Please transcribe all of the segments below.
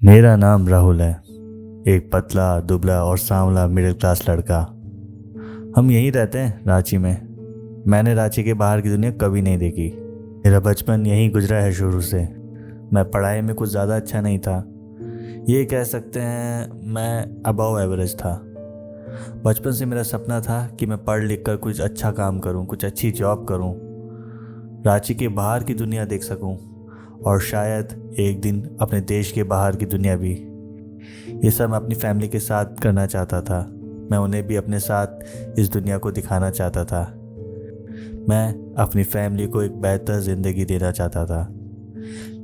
मेरा नाम राहुल है। एक पतला दुबला और सांवला मिडिल क्लास लड़का। हम यहीं रहते हैं रांची में। मैंने रांची के बाहर की दुनिया कभी नहीं देखी। मेरा बचपन यहीं गुजरा है शुरू से। मैं पढ़ाई में कुछ ज़्यादा अच्छा नहीं था। ये कह सकते हैं मैं अबव एवरेज था। बचपन से मेरा सपना था कि मैं पढ़ लिख कर कुछ अच्छा काम करूं, कुछ अच्छी जॉब करूं, रांची के बाहर की दुनिया देख सकूं और शायद एक दिन अपने देश के बाहर की दुनिया भी। ये सब मैं अपनी फैमिली के साथ करना चाहता था। मैं उन्हें भी अपने साथ इस दुनिया को दिखाना चाहता था। मैं अपनी फैमिली को एक बेहतर ज़िंदगी देना चाहता था।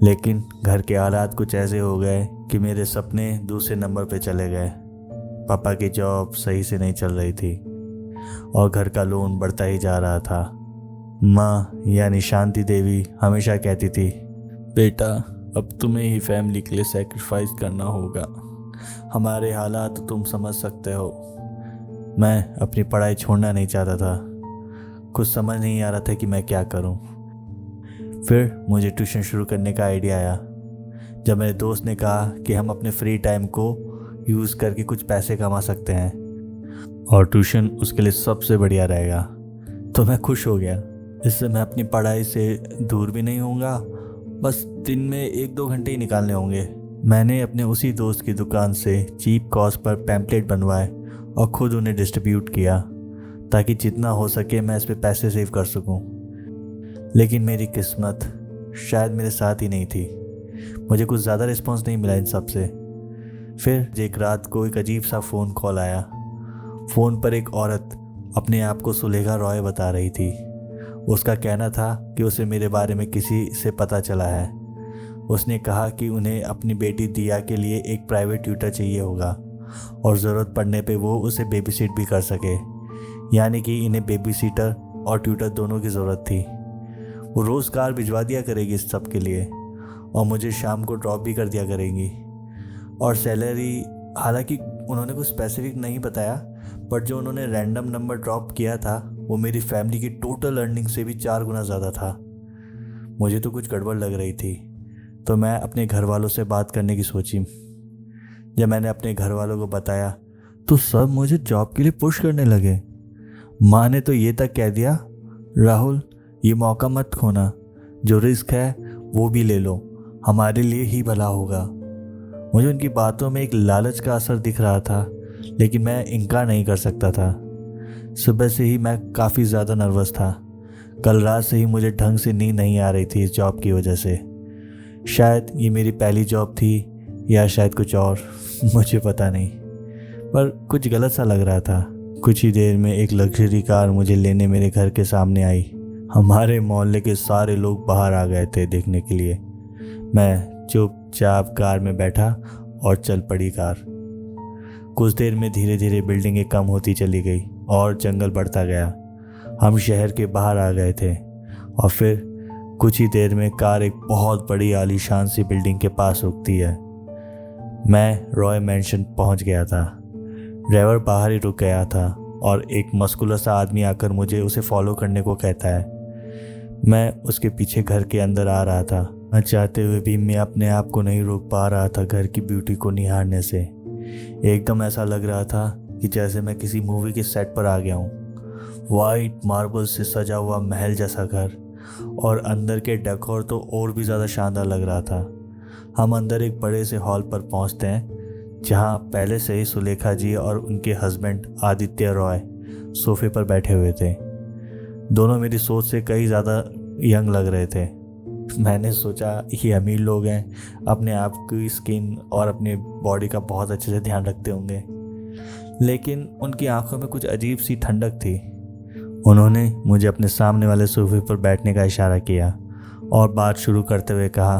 लेकिन घर के हालात कुछ ऐसे हो गए कि मेरे सपने दूसरे नंबर पे चले गए। पापा की जॉब सही से नहीं चल रही थी और घर का लोन बढ़ता ही जा रहा था। माँ यानी शांति देवी हमेशा कहती थी, बेटा अब तुम्हें ही फैमिली के लिए सैक्रिफाइस करना होगा। हमारे हालात तुम समझ सकते हो। मैं अपनी पढ़ाई छोड़ना नहीं चाहता था। कुछ समझ नहीं आ रहा था कि मैं क्या करूं। फिर मुझे ट्यूशन शुरू करने का आइडिया आया जब मेरे दोस्त ने कहा कि हम अपने फ्री टाइम को यूज़ करके कुछ पैसे कमा सकते हैं और ट्यूशन उसके लिए सबसे बढ़िया रहेगा। तो मैं खुश हो गया। इससे मैं अपनी पढ़ाई से दूर भी नहीं होऊंगा, बस दिन में 1-2 घंटे ही निकालने होंगे। मैंने अपने उसी दोस्त की दुकान से चीप कॉस्ट पर पैम्पलेट बनवाए और ख़ुद उन्हें डिस्ट्रीब्यूट किया ताकि जितना हो सके मैं इस पर पैसे सेव कर सकूं। लेकिन मेरी किस्मत शायद मेरे साथ ही नहीं थी। मुझे कुछ ज़्यादा रिस्पॉन्स नहीं मिला इन सब से। फिर एक रात को एक अजीब सा फ़ोन कॉल आया। फ़ोन पर एक औरत अपने आप को सुलेखा रॉय बता रही थी। उसका कहना था कि उसे मेरे बारे में किसी से पता चला है। उसने कहा कि उन्हें अपनी बेटी दिया के लिए एक प्राइवेट ट्यूटर चाहिए होगा और ज़रूरत पड़ने पे वो उसे बेबी सीट भी कर सके। यानी कि इन्हें बेबी सीटर और ट्यूटर दोनों की ज़रूरत थी। वो रोज़ कार भिजवा दिया करेगी इस सब के लिए और मुझे शाम को ड्रॉप भी कर दिया करेंगी। और सैलरी हालांकि उन्होंने कुछ स्पेसिफिक नहीं बताया, बट जो उन्होंने रैंडम नंबर ड्रॉप किया था वो मेरी फैमिली की टोटल अर्निंग से भी 4 गुना ज़्यादा था। मुझे तो कुछ गड़बड़ लग रही थी, तो मैं अपने घर वालों से बात करने की सोची। जब मैंने अपने घर वालों को बताया तो सब मुझे जॉब के लिए पुश करने लगे। माँ ने तो ये तक कह दिया, राहुल ये मौका मत खोना, जो रिस्क है वो भी ले लो, हमारे लिए ही भला होगा। मुझे उनकी बातों में एक लालच का असर दिख रहा था, लेकिन मैं इनकार नहीं कर सकता था। सुबह से ही मैं काफ़ी ज़्यादा नर्वस था। कल रात से ही मुझे ढंग से नींद नहीं आ रही थी इस जॉब की वजह से। शायद ये मेरी पहली जॉब थी या शायद कुछ और, मुझे पता नहीं, पर कुछ गलत सा लग रहा था। कुछ ही देर में एक लग्जरी कार मुझे लेने मेरे घर के सामने आई। हमारे मोहल्ले के सारे लोग बाहर आ गए थे देखने के लिए। मैं चुपचाप कार में बैठा और चल पड़ी कार। कुछ देर में धीरे धीरे बिल्डिंगें कम होती चली गई और जंगल बढ़ता गया। हम शहर के बाहर आ गए थे और फिर कुछ ही देर में कार एक बहुत बड़ी आलीशान सी बिल्डिंग के पास रुकती है। मैं रॉय मैंशन पहुंच गया था। ड्राइवर बाहर ही रुक गया था और एक मस्कुलर सा आदमी आकर मुझे उसे फॉलो करने को कहता है। मैं उसके पीछे घर के अंदर आ रहा था। मैं चाहते हुए भी मैं अपने आप को नहीं रोक पा रहा था घर की ब्यूटी को निहारने से। एकदम ऐसा लग रहा था कि जैसे मैं किसी मूवी के सेट पर आ गया हूँ। वाइट मार्बल से सजा हुआ महल जैसा घर और अंदर के डेकोर तो और भी ज़्यादा शानदार लग रहा था। हम अंदर एक बड़े से हॉल पर पहुँचते हैं जहाँ पहले से ही सुलेखा जी और उनके हस्बैंड आदित्य रॉय सोफे पर बैठे हुए थे। दोनों मेरी सोच से कई ज़्यादा यंग लग रहे थे। मैंने सोचा ये अमीर लोग हैं, अपने आप की स्किन और अपने बॉडी का बहुत अच्छे से ध्यान रखते होंगे, लेकिन उनकी आंखों में कुछ अजीब सी ठंडक थी। उन्होंने मुझे अपने सामने वाले सोफे पर बैठने का इशारा किया और बात शुरू करते हुए कहा,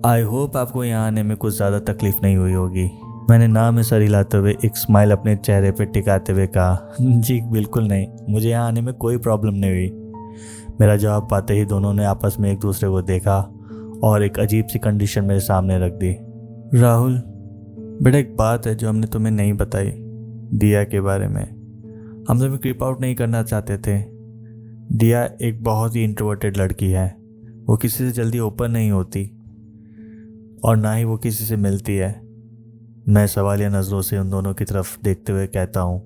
आई होप आपको यहाँ आने में कुछ ज़्यादा तकलीफ़ नहीं हुई होगी। मैंने नाम में सर हिलाते हुए एक स्माइल अपने चेहरे पर टिकाते हुए कहा, जी बिल्कुल नहीं, मुझे यहाँ आने में कोई प्रॉब्लम नहीं हुई। मेरा जवाब पाते ही दोनों ने आपस में एक दूसरे को देखा और एक अजीब सी कंडीशन मेरे सामने रख दी। राहुल बेटा, एक बात है जो हमने तुम्हें नहीं बताई, दिया के बारे में। हम तुम्हें क्रीप आउट नहीं करना चाहते थे, दिया एक बहुत ही इंट्रोवर्टेड लड़की है। वो किसी से जल्दी ओपन नहीं होती और ना ही वो किसी से मिलती है। मैं सवालिया नज़रों से उन दोनों की तरफ देखते हुए कहता हूँ,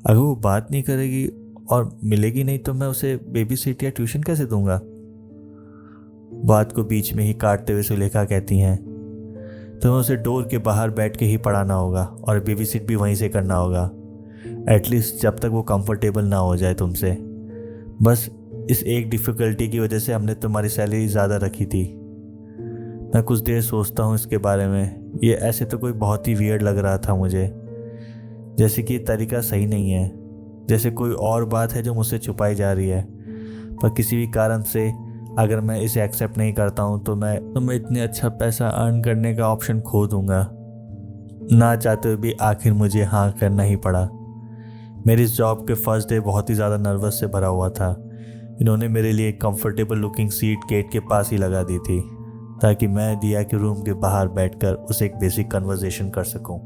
अगर वो बात नहीं करेगी और मिलेगी नहीं तो मैं उसे बेबी सीट या ट्यूशन कैसे दूंगा। बात को बीच में ही काटते हुए सुलेखा कहती हैं, तुम्हें उसे डोर के बाहर बैठ के ही पढ़ाना होगा और बेबी सीट भी वहीं से करना होगा, एटलीस्ट जब तक वो कंफर्टेबल ना हो जाए तुमसे। बस इस एक डिफ़िकल्टी की वजह से हमने तुम्हारी सैलरी ज़्यादा रखी थी। मैं कुछ देर सोचता हूँ इसके बारे में। ये ऐसे तो कोई बहुत ही वियर्ड लग रहा था मुझे, जैसे कि ये तरीका सही नहीं है, जैसे कोई और बात है जो मुझसे छुपाई जा रही है। पर किसी भी कारण से अगर मैं इसे एक्सेप्ट नहीं करता हूँ तो मैं इतने अच्छा पैसा अर्न करने का ऑप्शन खो दूंगा। ना चाहते हुए भी आखिर मुझे हाँ करना ही पड़ा। मेरी इस जॉब के फर्स्ट डे बहुत ही ज़्यादा नर्वस से भरा हुआ था। इन्होंने मेरे लिए एक कंफर्टेबल लुकिंग सीट गेट के पास ही लगा दी थी ताकि मैं दिया के रूम के बाहर बैठकर उसे एक बेसिक कन्वर्सेशन कर सकूं।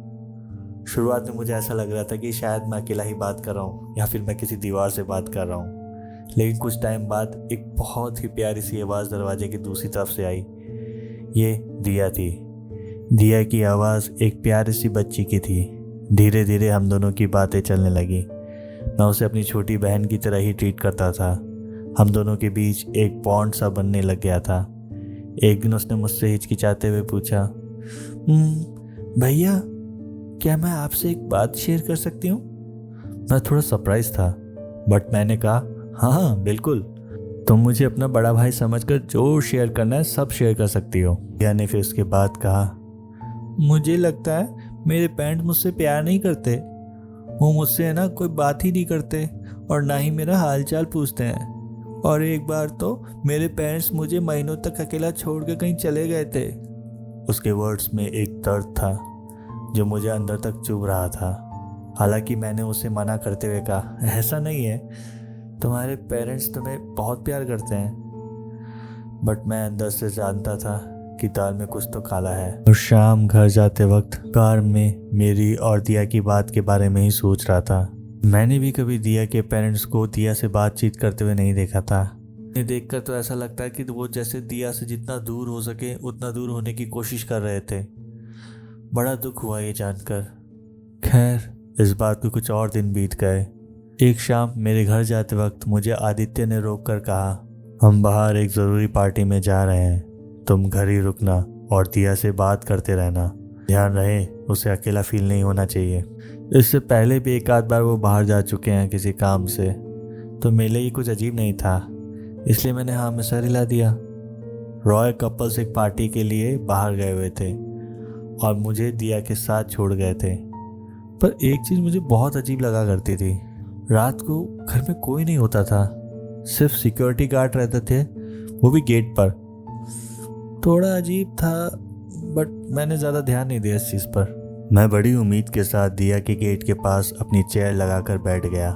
शुरुआत में मुझे ऐसा लग रहा था कि शायद मैं अकेला ही बात कर रहा हूँ या फिर मैं किसी दीवार से बात कर रहा हूँ, लेकिन कुछ टाइम बाद एक बहुत ही प्यारी सी आवाज़ दरवाजे की दूसरी तरफ से आई। ये दिया थी। दिया की आवाज़ एक प्यारी सी बच्ची की थी। धीरे धीरे हम दोनों की बातें चलने लगी। मैं उसे अपनी छोटी बहन की तरह ही ट्रीट करता था। हम दोनों के बीच एक बॉन्ड सा बनने लग गया था। एक दिन उसने मुझसे हिचकिचाते हुए पूछा, भैया क्या मैं आपसे एक बात शेयर कर सकती हूँ। मैं थोड़ा सरप्राइज था, बट मैंने कहा हाँ बिल्कुल, तुम मुझे अपना बड़ा भाई समझकर जो शेयर करना है सब शेयर कर सकती हो। दिया ने फिर उसके बाद कहा, मुझे लगता है मेरे पेरेंट्स मुझसे प्यार नहीं करते। वो मुझसे है ना कोई बात ही नहीं करते और ना ही मेरा हालचाल पूछते हैं। और एक बार तो मेरे पेरेंट्स मुझे महीनों तक अकेला छोड़ के कहीं चले गए थे। उसके वर्ड्स में एक दर्द था जो मुझे अंदर तक चुभ रहा था। हालांकि मैंने उसे मना करते हुए कहा, ऐसा नहीं है, तुम्हारे पेरेंट्स तुम्हें बहुत प्यार करते हैं। बट मैं अंदर से जानता था कि दाल में कुछ तो काला है। और शाम घर जाते वक्त कार में मेरी और दिया की बात के बारे में ही सोच रहा था। मैंने भी कभी दिया के पेरेंट्स को दिया से बातचीत करते हुए नहीं देखा था। इन्हें देखकर तो ऐसा लगता है कि वो जैसे दिया से जितना दूर हो सके उतना दूर होने की कोशिश कर रहे थे। बड़ा दुख हुआ ये जानकर। खैर इस बात को कुछ और दिन बीत गए। एक शाम मेरे घर जाते वक्त मुझे आदित्य ने रोककर कहा, हम बाहर एक ज़रूरी पार्टी में जा रहे हैं, तुम घर ही रुकना और दिया से बात करते रहना। ध्यान रहे उसे अकेला फील नहीं होना चाहिए। इससे पहले भी एक आध बार वो बाहर जा चुके हैं किसी काम से, तो मेरे लिए कुछ अजीब नहीं था, इसलिए मैंने हाँ में सर हिला दिया। रॉय कपल्स एक पार्टी के लिए बाहर गए हुए थे और मुझे दिया के साथ छोड़ गए थे। पर एक चीज़ मुझे बहुत अजीब लगा करती थी, रात को घर में कोई नहीं होता था, सिर्फ सिक्योरिटी गार्ड रहते थे, वो भी गेट पर। थोड़ा अजीब था, बट मैंने ज़्यादा ध्यान नहीं दिया इस चीज़ पर। मैं बड़ी उम्मीद के साथ दिया के गेट के पास अपनी चेयर लगाकर बैठ गया।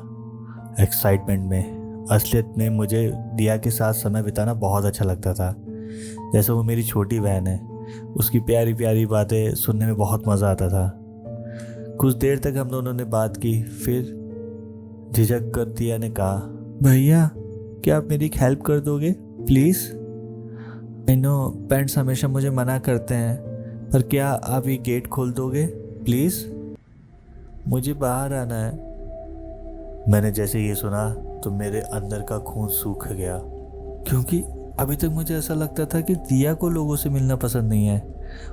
एक्साइटमेंट में, असलियत में मुझे दिया के साथ समय बिताना बहुत अच्छा लगता था। जैसे वो मेरी छोटी बहन है, उसकी प्यारी प्यारी बातें सुनने में बहुत मज़ा आता था। कुछ देर तक हम दोनों ने बात की, फिर झिझक कर दिया ने कहा, भैया क्या आप मेरी एक हेल्प कर दोगे प्लीज़। आई नो पेरेंट्स हमेशा मुझे मना करते हैं, पर क्या आप ये गेट खोल दोगे प्लीज़, मुझे बाहर आना है। मैंने जैसे ये सुना तो मेरे अंदर का खून सूख गया, क्योंकि अभी तक मुझे ऐसा लगता था कि दिया को लोगों से मिलना पसंद नहीं है,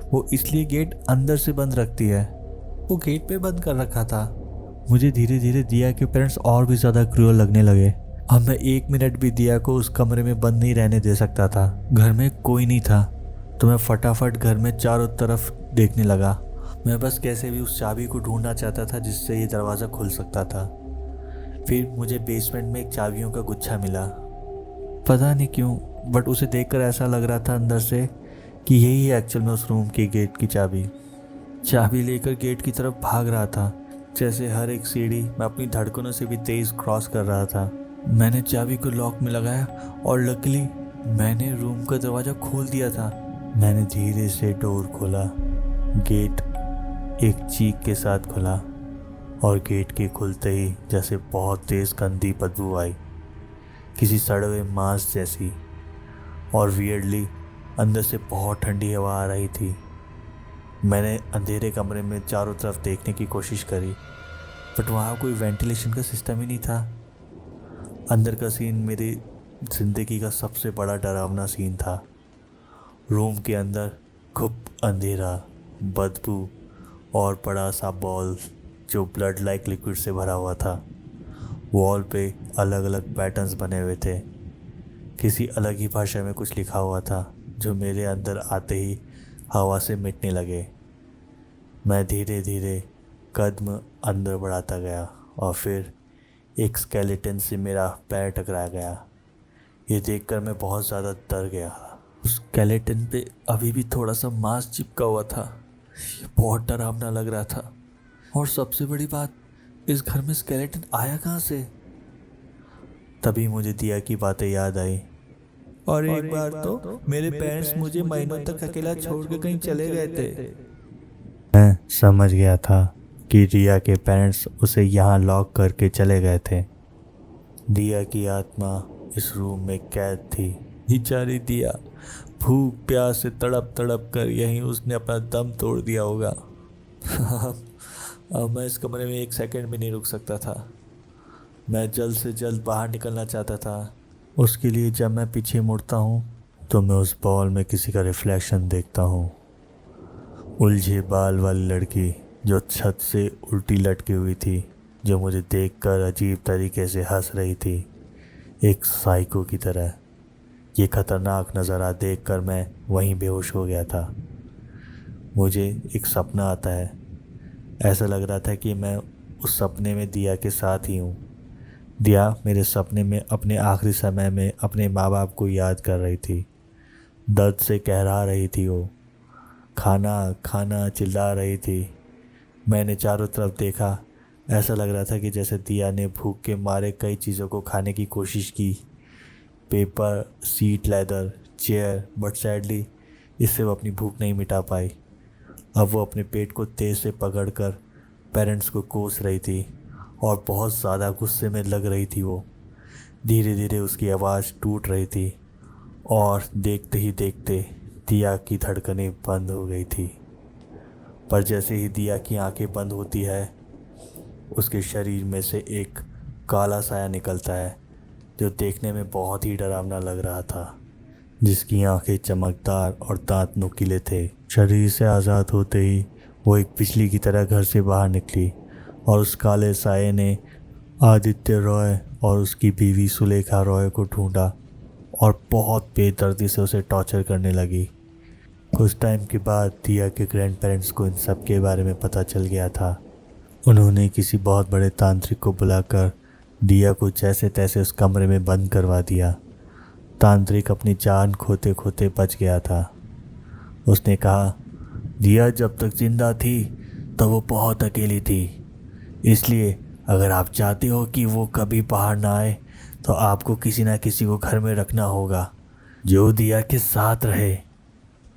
वो इसलिए गेट अंदर से बंद रखती है। वो गेट पे बंद कर रखा था। मुझे धीरे धीरे दिया के पेरेंट्स और भी ज़्यादा क्रूअल लगने लगे। अब मैं एक मिनट भी दिया को उस कमरे में बंद नहीं रहने दे सकता था। घर में कोई नहीं था तो मैं फटाफट घर में चारों तरफ देखने लगा। मैं बस कैसे भी उस चाबी को ढूंढना चाहता था जिससे ये दरवाज़ा खुल सकता था। फिर मुझे बेसमेंट में एक चाबियों का गुच्छा मिला। पता नहीं क्यों, बट उसे देखकर ऐसा लग रहा था अंदर से कि यही है एक्चुअल में उस रूम की गेट की चाबी। चाबी लेकर गेट की तरफ भाग रहा था। जैसे हर एक सीढ़ी मैं अपनी धड़कनों से भी तेज़ क्रॉस कर रहा था। मैंने चाबी को लॉक में लगाया और लकीली मैंने रूम का दरवाज़ा खोल दिया था। मैंने धीरे से डोर खोला। गेट एक चीख के साथ खुला और गेट के खुलते ही जैसे बहुत तेज़ गंदी बदबू आई। किसी सड़े हुए मांस जैसी, और वियर्डली अंदर से बहुत ठंडी हवा आ रही थी। मैंने अंधेरे कमरे में चारों तरफ देखने की कोशिश करी, बट वहाँ कोई वेंटिलेशन का सिस्टम ही नहीं था। अंदर का सीन मेरी ज़िंदगी का सबसे बड़ा डरावना सीन था। रूम के अंदर खूब अंधेरा, बदबू और बड़ा सा बॉल जो ब्लड लाइक लिक्विड से भरा हुआ था। वॉल पे अलग अलग पैटर्न्स बने हुए थे। किसी अलग ही भाषा में कुछ लिखा हुआ था जो मेरे अंदर आते ही हवा से मिटने लगे। मैं धीरे धीरे कदम अंदर बढ़ाता गया और फिर एक स्केलेटन से मेरा पैर टकरा गया। ये देखकर मैं बहुत ज़्यादा डर गया। उस स्केलेटन पे अभी भी थोड़ा सा मांस चिपका हुआ था। ये बहुत डरावना लग रहा था। और सबसे बड़ी बात, इस घर में स्केलेटन आया कहाँ से? तभी मुझे दिया की बातें याद आई। और एक बार तो मेरे पेरेंट्स मुझे महीनों तक अकेला छोड़ के कहीं चले गए थे। मैं समझ गया था कि रिया के पेरेंट्स उसे यहाँ लॉक करके चले गए थे। दिया की आत्मा इस रूम में कैद थी। बेचारी दिया भूख प्यास से तड़प तड़प कर यहीं उसने अपना दम तोड़ दिया होगा। अब मैं इस कमरे में एक सेकंड भी नहीं रुक सकता था। मैं जल्द से जल्द बाहर निकलना चाहता था। उसके लिए जब मैं पीछे मुड़ता हूँ तो मैं उस बॉल में किसी का रिफ्लेक्शन देखता हूँ। उलझे बाल वाली लड़की जो छत से उल्टी लटकी हुई थी, जो मुझे देखकर अजीब तरीके से हंस रही थी, एक साइको की तरह। ये खतरनाक नज़ारा देखकर मैं वहीं बेहोश हो गया था। मुझे एक सपना आता है। ऐसा लग रहा था कि मैं उस सपने में दिया के साथ ही हूँ। दिया मेरे सपने में अपने आखिरी समय में अपने माँ बाप को याद कर रही थी। दर्द से कहरा रही थी वो। खाना खाना चिल्ला रही थी। मैंने चारों तरफ देखा। ऐसा लग रहा था कि जैसे दिया ने भूख के मारे कई चीज़ों को खाने की कोशिश की। Paper, seat, leather, chair, but sadly इससे वो अपनी भूख नहीं मिटा पाई। अब वो अपने पेट को तेज़ से पकड़कर पेरेंट्स को कोस रही थी और बहुत ज़्यादा गुस्से में लग रही थी वो। धीरे धीरे उसकी आवाज़ टूट रही थी और देखते ही देखते दिया की धड़कनें बंद हो गई थी। पर जैसे ही दिया की आंखें बंद होती है, उसके शरीर में से एक काला साया निकलता है जो देखने में बहुत ही डरावना लग रहा था, जिसकी आंखें चमकदार और दांत नुकीले थे। शरीर से आज़ाद होते ही वो एक बिजली की तरह घर से बाहर निकली और उस काले साये ने आदित्य रॉय और उसकी बीवी सुलेखा रॉय को ढूंढा और बहुत बेदर्दी से उसे टॉर्चर करने लगी। कुछ टाइम के बाद दिया के ग्रैंड पेरेंट्स को इन सब के बारे में पता चल गया था। उन्होंने किसी बहुत बड़े तांत्रिक को बुलाकर दिया को जैसे तैसे उस कमरे में बंद करवा दिया। तांत्रिक अपनी जान खोते खोते बच गया था। उसने कहा, दिया जब तक जिंदा थी तब वो बहुत अकेली थी, इसलिए अगर आप चाहते हो कि वो कभी बाहर ना आए तो आपको किसी ना किसी को घर में रखना होगा जो दिया के साथ रहे।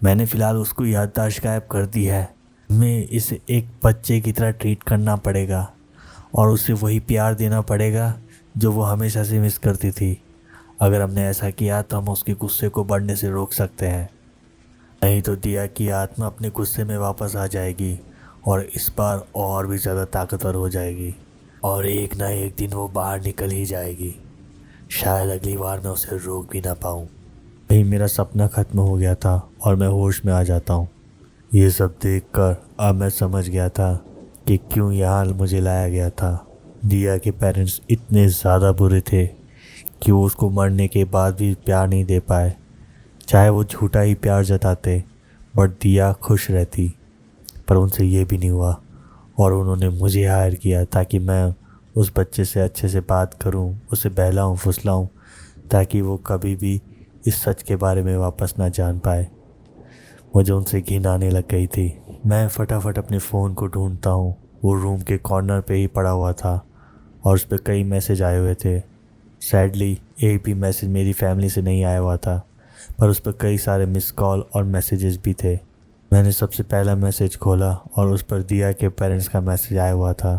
मैंने फ़िलहाल उसको याददाश्त गायब कर दी है। हमें इसे एक बच्चे की तरह ट्रीट करना पड़ेगा और उसे वही प्यार देना पड़ेगा जो वो हमेशा से मिस करती थी। अगर हमने ऐसा किया तो हम उसके गुस्से को बढ़ने से रोक सकते हैं, नहीं तो दिया की आत्मा अपने गुस्से में वापस आ जाएगी और इस बार और भी ज़्यादा ताकतवर हो जाएगी और एक ना एक दिन वो बाहर निकल ही जाएगी। शायद अगली बार मैं उसे रोक भी ना पाऊँ। वही मेरा सपना ख़त्म हो गया था और मैं होश में आ जाता हूँ। ये सब देखकर अब मैं समझ गया था कि क्यों यहाँ मुझे लाया गया था। दिया के पेरेंट्स इतने ज़्यादा बुरे थे कि वो उसको मरने के बाद भी प्यार नहीं दे पाए। चाहे वो झूठा ही प्यार जताते, बट दिया खुश रहती। पर उनसे ये भी नहीं हुआ और उन्होंने मुझे हायर किया ताकि मैं उस बच्चे से अच्छे से बात करूं, उसे बहलाऊं फुसलाऊं, ताकि वो कभी भी इस सच के बारे में वापस ना जान पाए। मुझे उनसे घिन आने लग गई थी। मैं फटाफट अपने फ़ोन को ढूंढता हूँ। वो रूम के कॉर्नर पे ही पड़ा हुआ था और उस पर कई मैसेज आए हुए थे। सैडली एक भी मैसेज मेरी फैमिली से नहीं आया हुआ था, पर उस पर कई सारे मिस कॉल और मैसेजेस भी थे। मैंने सबसे पहला मैसेज खोला और उस पर दिया के पेरेंट्स का मैसेज आया हुआ था।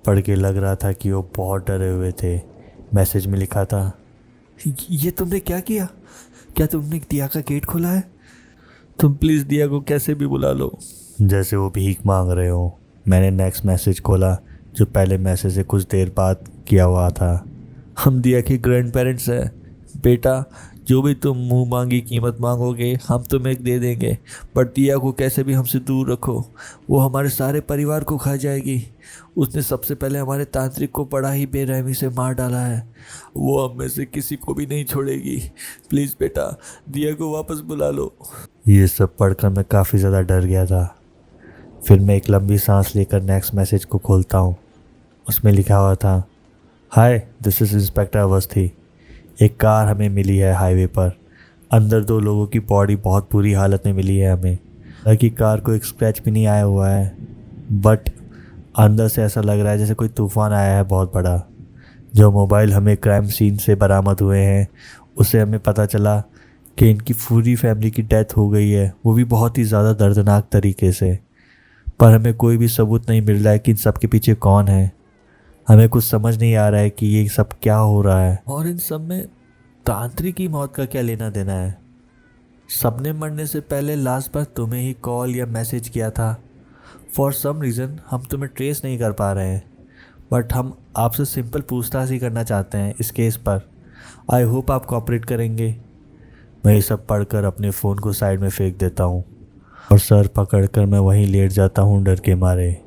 पढ़ के लग रहा था कि वो बहुत डरे हुए थे मैसेज में लिखा था, ये तुमने क्या किया? क्या तुमने दिया का गेट खोला है? तुम प्लीज़ दिया को कैसे भी बुला लो। जैसे वो भीख मांग रहे हो। मैंने नेक्स्ट मैसेज खोला जो पहले मैसेज से कुछ देर बाद किया हुआ था। हम दिया के ग्रैंड पेरेंट्स हैं बेटा, जो भी तुम मुंह मांगी कीमत मांगोगे हम तुम्हें दे देंगे, पर दिया को कैसे भी हमसे दूर रखो, वो हमारे सारे परिवार को खा जाएगी। उसने सबसे पहले हमारे तांत्रिक को बड़ा ही बेरहमी से मार डाला है। वो हम में से किसी को भी नहीं छोड़ेगी। प्लीज़ बेटा, दिया को वापस बुला लो। ये सब पढ़कर मैं काफ़ी ज़्यादा डर गया था। फिर मैं एक लंबी सांस लेकर नेक्स्ट मैसेज को खोलता हूँ। उसमें लिखा हुआ था, hi this is inspector Awasthi. एक कार हमें मिली है हाईवे पर। अंदर 2 लोगों की बॉडी बहुत बुरी हालत में मिली है हमें। हालांकि कार को एक स्क्रैच भी नहीं आया हुआ है, बट अंदर से ऐसा लग रहा है जैसे कोई तूफ़ान आया है बहुत बड़ा। जो मोबाइल हमें क्राइम सीन से बरामद हुए हैं उससे हमें पता चला कि इनकी पूरी फैमिली की डेथ हो गई है, वो भी बहुत ही ज़्यादा दर्दनाक तरीके से। पर हमें कोई भी सबूत नहीं मिल रहा है कि इन सब के पीछे कौन है। हमें कुछ समझ नहीं आ रहा है कि ये सब क्या हो रहा है, और इन सब में तांत्रिक की मौत का क्या लेना देना है। सबने मरने से पहले लास्ट बार तुम्हें ही कॉल या मैसेज किया था। फॉर सम रीज़न हम तुम्हें ट्रेस नहीं कर पा रहे हैं, बट हम आपसे सिंपल पूछताछ ही करना चाहते हैं इस केस पर। आई होप आप कोऑपरेट करेंगे। मैं ये सब पढ़कर अपने फ़ोन को साइड में फेंक देता हूँ और सर पकड़कर मैं वहीं लेट जाता हूँ डर के मारे।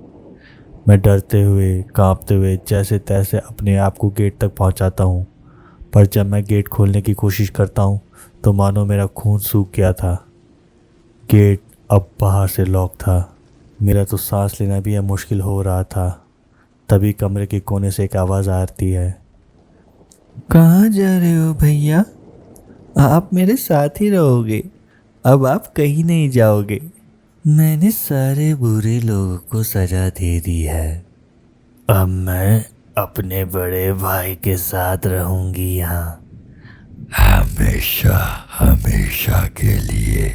मैं डरते हुए कांपते हुए जैसे तैसे अपने आप को गेट तक पहुँचाता हूँ, पर जब मैं गेट खोलने की कोशिश करता हूँ तो मानो मेरा खून सूख गया था। गेट अब बाहर से लॉक था। मेरा तो सांस लेना भी अब मुश्किल हो रहा था। तभी कमरे के कोने से एक आवाज़ आती है, कहाँ जा रहे हो भैया? आप मेरे साथ ही रहोगे, अब आप कहीं नहीं जाओगे। मैंने सारे बुरे लोगों को सजा दे दी है। अब मैं अपने बड़े भाई के साथ रहूंगी यहाँ हमेशा हमेशा के लिए।